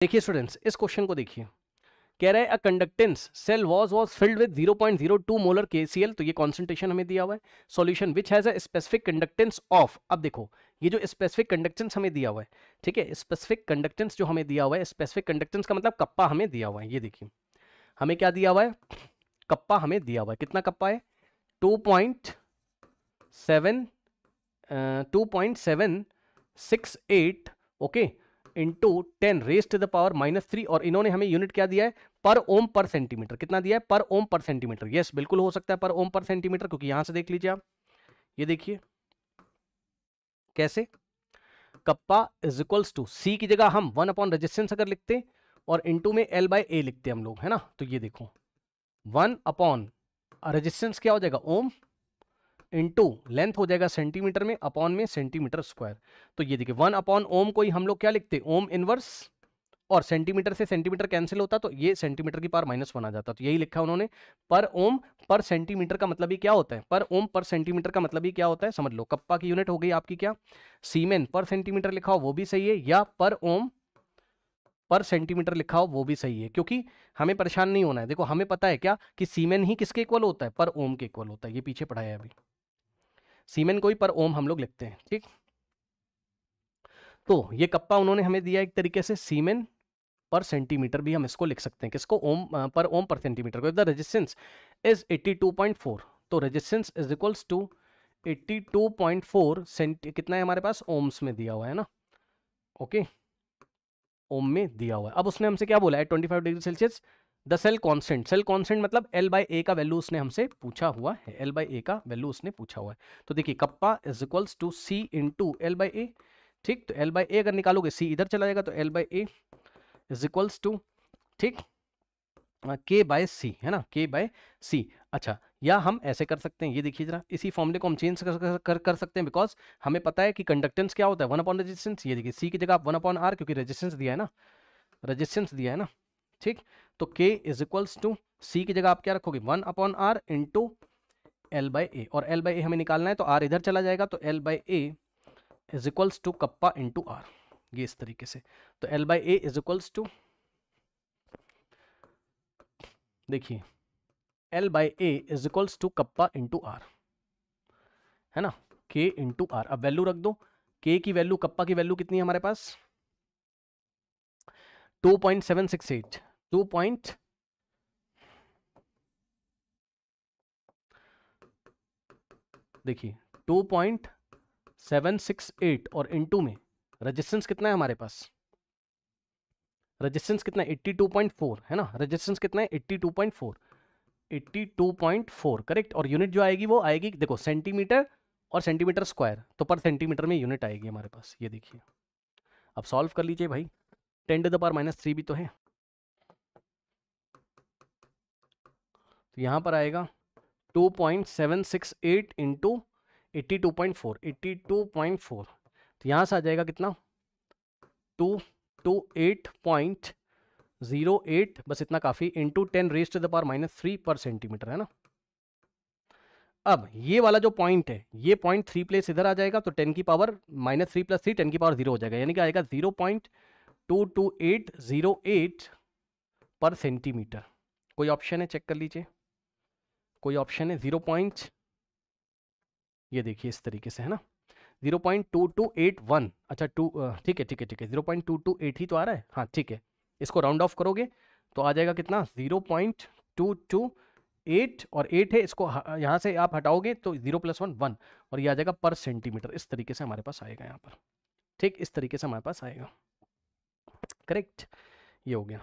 देखिए स्टूडेंट्स, इस क्वेश्चन को देखिए, कह रहा है a conductance cell was filled with 0.02 molar KCl, तो ये कॉन्सेंट्रेशन हमें दिया हुआ है। Solution which has a specific conductance of, अब देखो ये जो स्पेसिफिक कंडक्टेंस हमें दिया हुआ है, ठीक है, स्पेसिफिक कंडक्टेंस जो हमें दिया हुआ है, स्पेसिफिक कंडक्टेंस का मतलब कप्पा हमें दिया हुआ है। ये देखिए हमें क्या दिया हुआ है, कप्पा हमें दिया हुआ है। कितना कप्पा है, 2.768 okay into 10 raise to the power -3, और इन्होंने हमें यूनिट क्या दिया है, पर ओम पर सेंटीमीटर। कितना दिया है, पर ओम पर सेंटीमीटर। यस बिल्कुल हो सकता है पर ओम पर सेंटीमीटर, क्योंकि यहां से देख लीजिए आप, ये देखिए कैसे, कप्पा इज इक्वल्स टू सी की जगह हम 1 अपॉन रेजिस्टेंस अगर लिखते और इनटू में L/A लिखते हम लोग, है ना, तो ये देखो 1 अपॉन रेजिस्टेंस क्या हो जाएगा, ओम, इनटू लेंथ हो जाएगा सेंटीमीटर में, अपॉन में सेंटीमीटर स्क्वायर। तो ये देखिए 1 अपॉन ओम को ही हम लोग क्या लिखते, ओम इनवर्स, और सेंटीमीटर से सेंटीमीटर कैंसिल होता तो ये सेंटीमीटर की पावर -1 आ जाता। तो यही लिखा उन्होंने, पर ओम पर सेंटीमीटर का मतलब ही क्या होता है, पर ओम पर सेंटीमीटर का मतलब ही क्या होता है, समझ लो। कप्पा की यूनिट हो गई आपकी क्या, सीमेन पर सेंटीमीटर लिखा हो वो भी सही है, या पर ओम पर सेंटीमीटर लिखा हो वो भी सही है, क्योंकि हमें परेशान नहीं होना है। देखो हमें पता है क्या कि सीमेन ही किसके इक्वल होता है, पर ओम के इक्वल होता है। ये पीछे पढ़ाया है अभी, सीमेन को ही पर ओम हम लोग लिखते हैं, ठीक। तो ये कप्पा उन्होंने हमें दिया एक तरीके से, सीमेन पर सेंटीमीटर भी हम इसको लिख सकते हैं, किसको, ओम पर ओम पर सेंटीमीटर को। द रेजिस्टेंस इज 82.4, तो रेजिस्टेंस इज इक्वल्स टू 82.4 कितना है हमारे पास, ओम्स में दिया हुआ है ना, ओके, ओम में दिया हुआ है। अब उसने हमसे क्या बोला है, 25 degree Celsius the cell constant, cell constant मतलब L/A का वैल्यू उसने हमसे पूछा हुआ है, L/A का वैल्यू उसने पूछा हुआ है। तो देखिए kappa is equals to C into L/A, ठीक, तो L/A अगर निकालोगे C इधर चला जाएगा, तो L/A इज इक्वल्स टू, ठीक, K/C है ना, K/C। अच्छा, या हम ऐसे कर सकते हैं, ये देखिए जरा, इसी फॉर्मूले को हम चेंज कर सकते हैं, बिकॉज हमें पता है कि कंडक्टेंस क्या होता है, 1 अपॉन रेजिस्टेंस। ये देखिए C की जगह आप 1 अपॉन R, क्योंकि रेजिस्टेंस दिया है ना, रेजिस्टेंस दिया है ना, ठीक। तो K is equals to C की जगह आप क्या रखोगे, 1 अपॉन R इंटू L/A, और L/A हमें निकालना है तो R इधर चला जाएगा, तो L/A is equals to kappa into R, ये इस तरीके से। तो L/A इज इक्वल्स टू, देखिए L/A is equals to kappa into R, है ना, K इंटू R। अब वैल्यू रख दो, K की वैल्यू, कप्पा की वैल्यू कितनी है हमारे पास, 2.768, 2. देखिए 2.768, और इनटू में रेजिस्टेंस कितना है हमारे पास, रेजिस्टेंस कितना है 82.4, है ना, रेजिस्टेंस कितना है 82.4, 82.4 करेक्ट। और यूनिट जो आएगी वो आएगी, देखो सेंटीमीटर और सेंटीमीटर स्क्वायर, तो पर सेंटीमीटर में यूनिट आएगी हमारे पास। ये देखिए अब सॉल्व कर लीजिए भाई, 10 टू द पावर -3 भी तो है, तो यहाँ पर आएगा 2.768 इंटू 82.4, 82.4, तो यहाँ से आ जाएगा कितना, 228.08, बस इतना काफी, into 10 raise to the power -3 पर सेंटीमीटर, है ना। अब ये वाला जो पॉइंट है, ये पॉइंट 3 प्लेस इधर आ जाएगा, तो 10 की पावर -3 + 3 10 की पावर 0 हो जाएगा, यानी कि आएगा 0.22808 पर सेंटीमीटर। कोई ऑप्शन है, चेक कर लीजिए, कोई ऑप्शन है 0. ये देखिए इस तरीके से, है ना, 0.2281, अच्छा ठीक है ठीक है ठीक है, 0.228 ही तो आ रहा है, हाँ ठीक है। इसको राउंड ऑफ करोगे तो आ जाएगा कितना, 0.228, और 8 है, इसको यहाँ से आप हटाओगे तो 0 + 1 1, और ये आ जाएगा पर सेंटीमीटर। इस तरीके से हमारे पास आएगा यहाँ पर, ठीक, इस तरीके से हमारे पास आएगा, करेक्ट, ये हो गया।